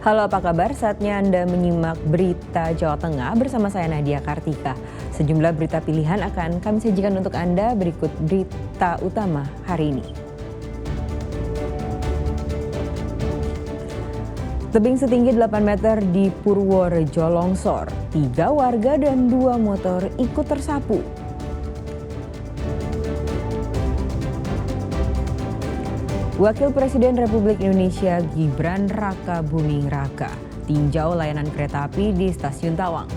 Halo, apa kabar? Saatnya Anda menyimak berita Jawa Tengah bersama saya Nadia Kartika. Sejumlah berita pilihan akan kami sajikan untuk Anda. Berikut berita utama hari ini. Tebing setinggi 8 meter di Purworejo longsor. 3 warga dan 2 motor ikut tersapu. Wakil Presiden Republik Indonesia Gibran Rakabuming Raka tinjau layanan kereta api di Stasiun Tawang.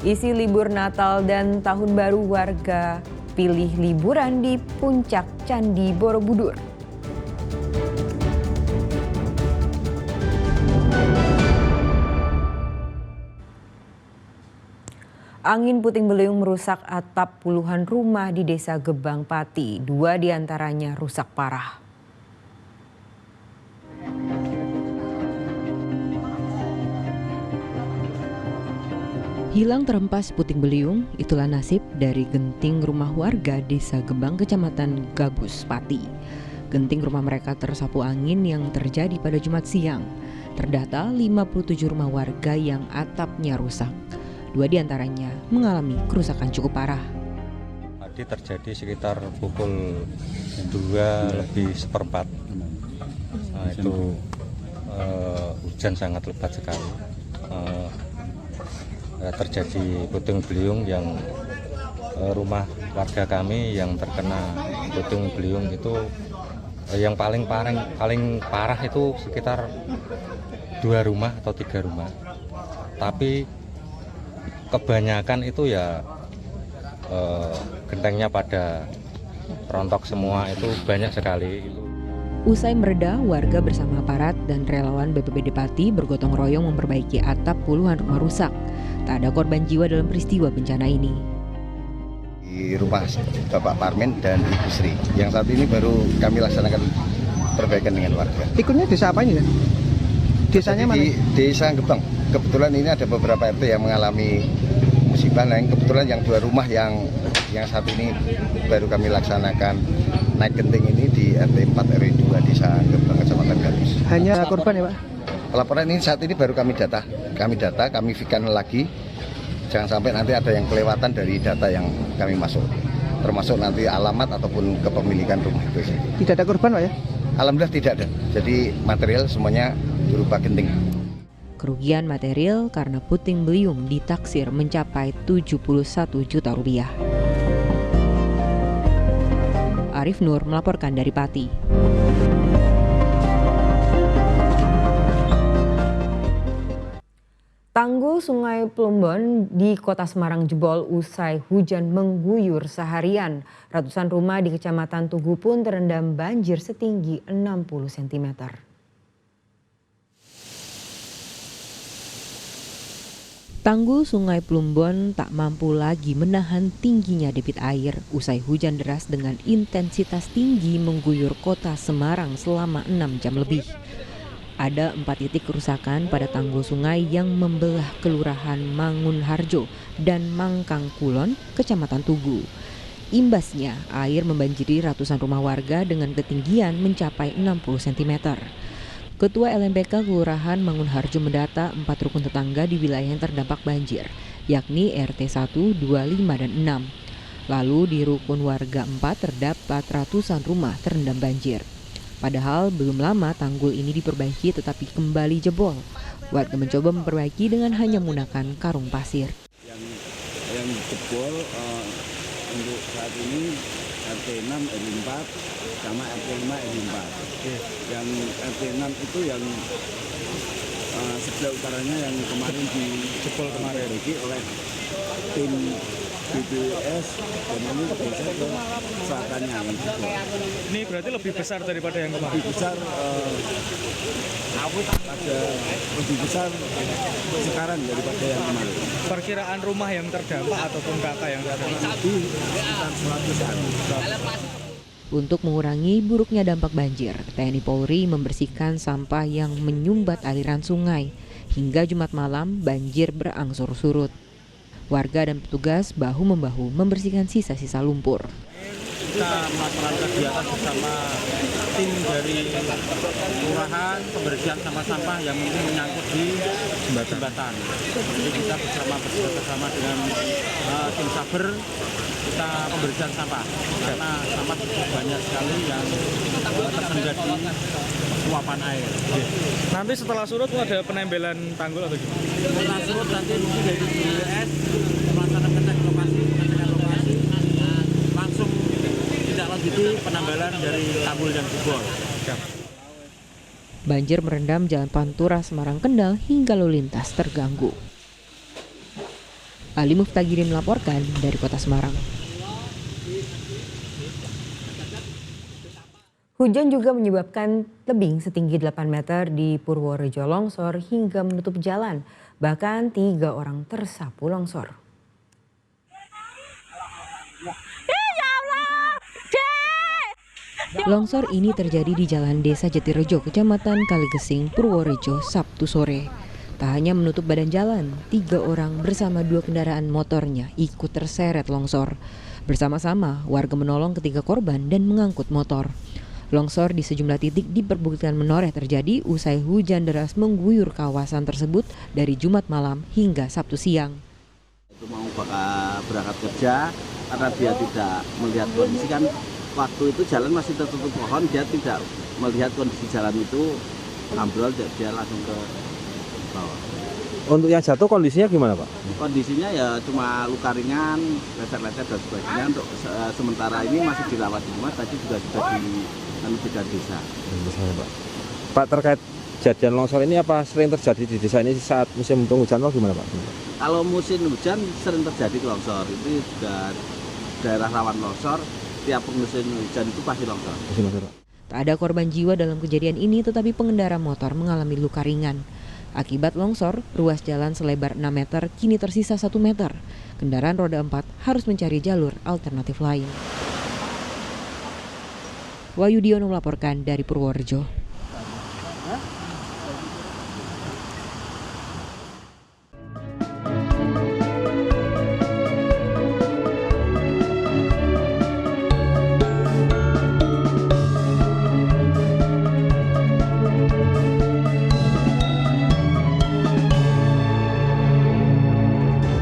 Isi libur Natal dan Tahun Baru warga pilih liburan di Puncak Candi Borobudur. Angin puting beliung merusak atap puluhan rumah di Desa Gebang Pati. 2 diantaranya rusak parah. Hilang terhempas puting beliung, itulah nasib dari genting rumah warga Desa Gebang, Kecamatan Gabus, Pati. Genting rumah mereka tersapu angin yang terjadi pada Jumat siang. Terdata 57 rumah warga yang atapnya rusak. 2 diantaranya mengalami kerusakan cukup parah. Tadi terjadi sekitar pukul 2:04. Nah, itu hujan sangat lebat sekali. Terjadi puting beliung yang rumah warga kami yang terkena puting beliung itu yang paling parah itu sekitar 2 rumah atau 3 rumah. Tapi kebanyakan itu ya gentengnya pada rontok semua, itu banyak sekali. Usai mereda, warga bersama aparat dan relawan BPBD Pati bergotong royong memperbaiki atap puluhan rumah rusak. Tak ada korban jiwa dalam peristiwa bencana ini. Di rumah Bapak Parmen dan Ibu Sri, yang saat ini baru kami laksanakan perbaikan dengan warga. Ikutnya desa apa ini kan? Desanya mana? Di Desa Gebang. Kebetulan ini ada beberapa RT yang mengalami musibah. Nah, kebetulan yang 2 rumah yang saat ini baru kami laksanakan naik genting ini di RT 4 RW 2 Desa Gebang, Kecamatan Gabus. Hanya korban ya Pak? Laporan ini saat ini baru kami data, kami fikan lagi. Jangan sampai nanti ada yang kelewatan dari data yang kami masuk, termasuk nanti alamat ataupun kepemilikan rumah itu. Tidak ada korban Pak ya? Alhamdulillah tidak ada. Jadi material semuanya berupa genting. Kerugian material karena puting beliung ditaksir mencapai 71 juta rupiah. Arif Nur melaporkan dari Pati. Tanggul Sungai Plumbon di Kota Semarang jebol usai hujan mengguyur seharian. Ratusan rumah di Kecamatan Tugu pun terendam banjir setinggi 60 cm. Tanggul Sungai Plumbon tak mampu lagi menahan tingginya debit air usai hujan deras dengan intensitas tinggi mengguyur Kota Semarang selama 6 jam lebih. Ada 4 titik kerusakan pada tanggul sungai yang membelah Kelurahan Mangunharjo dan Mangkang Kulon, Kecamatan Tugu. Imbasnya, air membanjiri ratusan rumah warga dengan ketinggian mencapai 60 cm. Ketua LMPK Kelurahan Mangunharjo mendata 4 rukun tetangga di wilayah yang terdampak banjir, yakni RT 1, 2, 5, dan 6. Lalu di rukun warga 4 terdapat ratusan rumah terendam banjir. Padahal belum lama tanggul ini diperbaiki tetapi kembali jebol. Warga mencoba memperbaiki dengan hanya menggunakan karung pasir. Yang jebol untuk saat ini RT 6 RW 4 sama RT 5 RW 4. Yang RT 6 itu yang sebelah utaranya yang kemarin dijebol kemarin oleh tim BPS dan ini bisa ke selatannya yang jebol. Ini berarti lebih besar daripada yang kemarin? Lebih besar, ada lebih besar sekarang daripada yang kemarin. Perkiraan rumah yang terdampak ataupun kakak yang terdampak? Lebih sekitar 100-an. Untuk mengurangi buruknya dampak banjir, TNI Polri membersihkan sampah yang menyumbat aliran sungai. Hingga Jumat malam, banjir berangsur surut. Warga dan petugas bahu-membahu membersihkan sisa-sisa lumpur. kita melakukan kegiatan bersama tim dari kelurahan pembersihan sampah-sampah yang mungkin menyangkut di jembatan. Jadi kita bersama dengan tim Saber kita pembersihan sampah karena sampah cukup banyak sekali yang tersendat di luapan air. Nanti setelah surut ada penembelan tanggul atau gimana? Setelah surut nanti mungkin dari BWS melaksanakan cek lokasi, langsung tidak lanjuti penambalan dari tanggul yang jebol. Banjir merendam Jalan Pantura Semarang Kendal hingga lalu lintas terganggu. Ali Muftagirin melaporkan dari Kota Semarang. Hujan juga menyebabkan tebing setinggi 8 meter di Purworejo longsor hingga menutup jalan. Bahkan 3 orang tersapu longsor. Longsor ini terjadi di Jalan Desa Jatirejo, Kecamatan Kaligesing, Purworejo, Sabtu sore. Tak hanya menutup badan jalan, 3 orang bersama 2 kendaraan motornya ikut terseret longsor. Bersama-sama, warga menolong ketiga korban dan mengangkut motor. Longsor di sejumlah titik di perbukitan Menoreh terjadi usai hujan deras mengguyur kawasan tersebut dari Jumat malam hingga Sabtu siang. Itu mau berangkat kerja karena dia tidak melihat kondisi kan waktu itu jalan masih tertutup pohon, dia tidak melihat kondisi jalan itu ambrol, dia langsung ke bawah. Untuk yang jatuh kondisinya gimana Pak? Kondisinya ya cuma luka ringan, lecet-lecet dan sebagainya. Untuk sementara ini masih dirawat di rumah, tadi juga sudah di tiga desa. Pak, terkait kejadian longsor ini apa sering terjadi di desa ini saat musim penghujan atau gimana Pak? Kalau musim hujan sering terjadi longsor, itu juga daerah rawan longsor, tiap musim hujan itu pasti longsor. Tak ada korban jiwa dalam kejadian ini, tetapi pengendara motor mengalami luka ringan. Akibat longsor, ruas jalan selebar 6 meter kini tersisa 1 meter. Kendaraan roda 4 harus mencari jalur alternatif lain. Wahyu Diono melaporkan dari Purworejo.